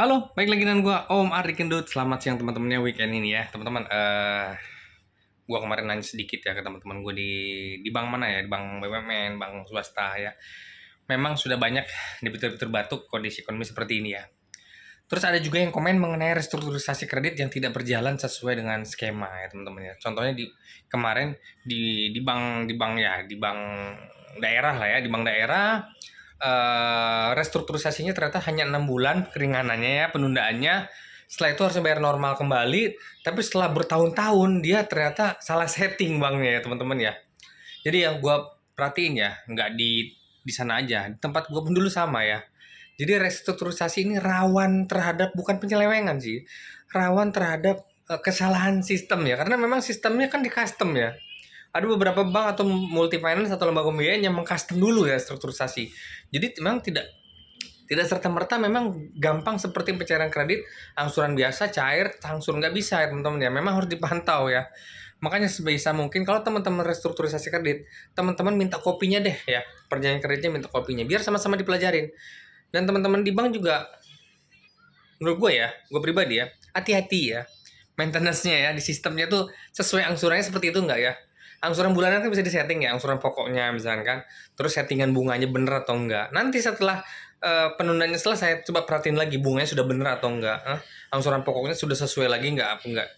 Halo, baik lagi dengan gua Om Ari Kendut. Selamat siang teman-temannya weekend ini ya, teman-teman. Gua kemarin nanya sedikit ya ke teman-teman gua di bank mana ya, di bank BUMN, bank swasta ya. Memang sudah banyak debitur-debitur batuk kondisi ekonomi seperti ini ya. Terus ada juga yang komen mengenai restrukturisasi kredit yang tidak berjalan sesuai dengan skema ya teman-teman ya. Contohnya di kemarin di bank daerah lah ya, di bank daerah restrukturisasinya ternyata hanya 6 bulan keringanannya ya penundaannya. Setelah itu harus bayar normal kembali, tapi setelah bertahun-tahun dia ternyata salah setting banknya ya teman-teman ya. Jadi yang gue perhatiin ya, nggak di sana aja, di tempat gue pun dulu sama ya. Jadi restrukturisasi ini rawan terhadap bukan penyelewengan sih, rawan terhadap kesalahan sistem ya, karena memang sistemnya kan di custom ya. Ada beberapa bank atau multi finance atau lembaga pembiayaan yang mengcustom dulu ya strukturisasi. Jadi memang tidak tidak serta-merta memang gampang seperti pencairan kredit, angsuran biasa cair, langsung nggak bisa ya teman-teman ya. Memang harus dipantau ya. Makanya sebisa mungkin kalau teman-teman restrukturisasi kredit, teman-teman minta kopinya deh ya. Perjanjian kreditnya minta kopinya biar sama-sama dipelajarin. Dan teman-teman di bank juga, menurut gue ya, gue pribadi ya, hati-hati ya. Maintenance-nya ya, di sistemnya tuh sesuai angsurannya seperti itu nggak ya? Angsuran bulanan kan bisa disetting ya, angsuran pokoknya misalkan kan. Terus settingan bunganya bener atau enggak. Nanti setelah penundaannya selesai, coba perhatiin lagi bunganya sudah bener atau enggak. Angsuran pokoknya sudah sesuai lagi enggak apa enggak.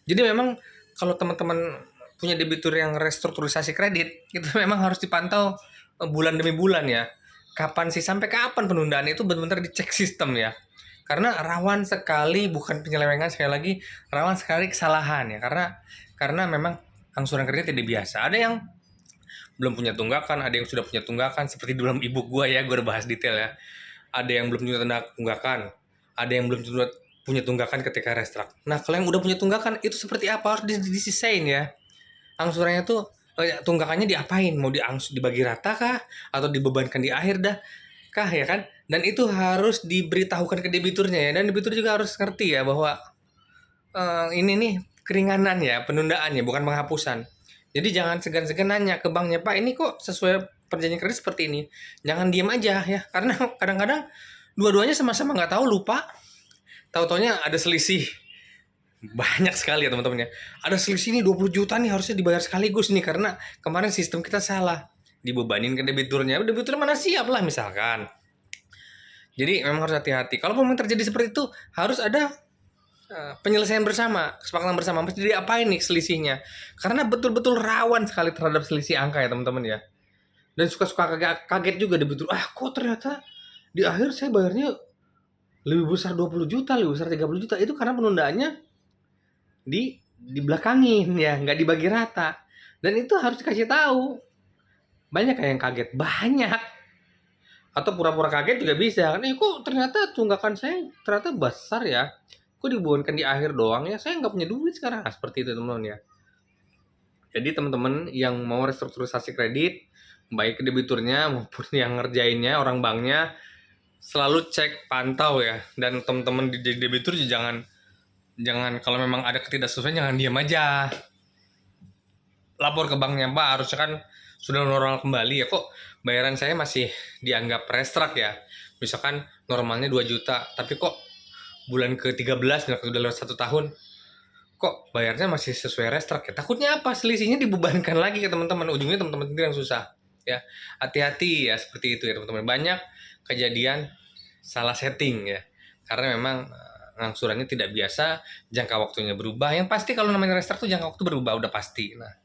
Jadi memang kalau teman-teman punya debitur yang restrukturisasi kredit, itu memang harus dipantau bulan demi bulan ya. Kapan sih, sampai kapan penundaan itu benar-benar dicek sistem ya. Karena rawan sekali, bukan penyelewengan, sekali lagi rawan sekali kesalahan ya. Karena memang angsuran kredit tidak biasa. Ada yang belum punya tunggakan, ada yang sudah punya tunggakan, seperti di dalam ebook gue ya, gue udah bahas detail ya. Ada yang belum punya tunggakan, ada yang belum punya tunggakan ketika restrak. Nah, kalau yang udah punya tunggakan, itu seperti apa? Harus disisain ya. Angsurannya tuh, tunggakannya diapain? Mau dibagi rata kah? Atau dibebankan di akhir dah? Kah ya kan? Dan itu harus diberitahukan ke debiturnya ya. Dan debitur juga harus ngerti ya bahwa ini nih keringanan ya, penundaannya bukan penghapusan. Jadi jangan segan-segan nanya ke banknya, Pak ini kok sesuai perjanjian kredit seperti ini. Jangan diem aja ya, karena kadang-kadang dua-duanya sama-sama nggak tahu, lupa. Tahu-taunya ada selisih banyak sekali ya teman-teman ya. Ada selisih nih 20 juta nih harusnya dibayar sekaligus nih karena kemarin sistem kita salah. Dibebanin ke debiturnya, debiturnya mana siap lah misalkan. Jadi memang harus hati-hati. Kalau memang terjadi seperti itu, harus ada penyelesaian bersama, kesepakatan bersama. Mesti diapain nih selisihnya? Karena betul-betul rawan sekali terhadap selisih angka ya teman-teman ya. Dan suka-suka kaget juga debitur. Kok ternyata di akhir saya bayarnya lebih besar 20 juta, lebih besar 30 juta. Itu karena penundaannya di belakangin ya, nggak dibagi rata. Dan itu harus dikasih tahu. Banyak kayak yang kaget, banyak. Atau pura-pura kaget juga bisa. Kan kok ternyata tunggakan saya ternyata besar ya. Kok dibuangkan di akhir doang ya? Saya nggak punya duit sekarang. Nah, seperti itu teman-teman ya. Jadi teman-teman yang mau restrukturisasi kredit, baik debiturnya maupun yang ngerjainnya, orang banknya, selalu cek, pantau ya. Dan teman-teman di debitur jangan kalau memang ada ketidaksesuaian jangan diam aja. Lapor ke banknya, Pak, harusnya kan sudah normal kembali ya, kok bayaran saya masih dianggap restrak ya. Misalkan normalnya 2 juta, tapi kok bulan ke-13 udah lewat 1 tahun, kok bayarnya masih sesuai restrak ya. Takutnya apa? Selisihnya dibebankan lagi ke teman-teman, ujungnya teman-teman sendiri yang susah ya. Hati-hati ya seperti itu ya teman-teman. Banyak kejadian salah setting ya, karena memang angsurannya tidak biasa, jangka waktunya berubah. Yang pasti kalau namanya restrak tuh jangka waktu berubah udah pasti. Nah,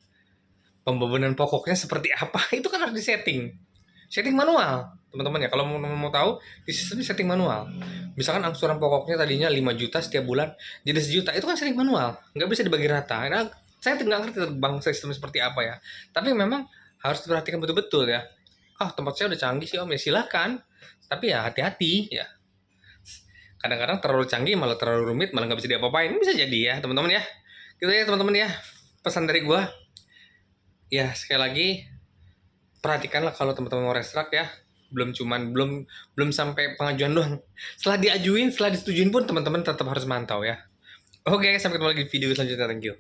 pembebanan pokoknya seperti apa itu kan harus disetting, setting manual teman-teman ya. Kalau mau tahu, di sistem setting manual. Misalkan angsuran pokoknya tadinya 5 juta setiap bulan jadi 1 juta, itu kan setting manual, nggak bisa dibagi rata. Nah, saya nggak ngerti bank sistem seperti apa ya, tapi memang harus diperhatikan betul-betul ya. Tempat saya udah canggih sih om, ya silahkan, tapi ya hati-hati ya. Kadang-kadang terlalu canggih malah terlalu rumit, malah nggak bisa diapa-apain, bisa jadi ya teman-teman ya. Gitu ya teman-teman ya, pesan dari gua ya, sekali lagi perhatikanlah kalau teman-teman mau restrak ya. Belum sampai pengajuan doang. Setelah diajuin, setelah disetujuin pun teman-teman tetap harus mantau ya. Oke, sampai ketemu lagi di video selanjutnya. Thank you.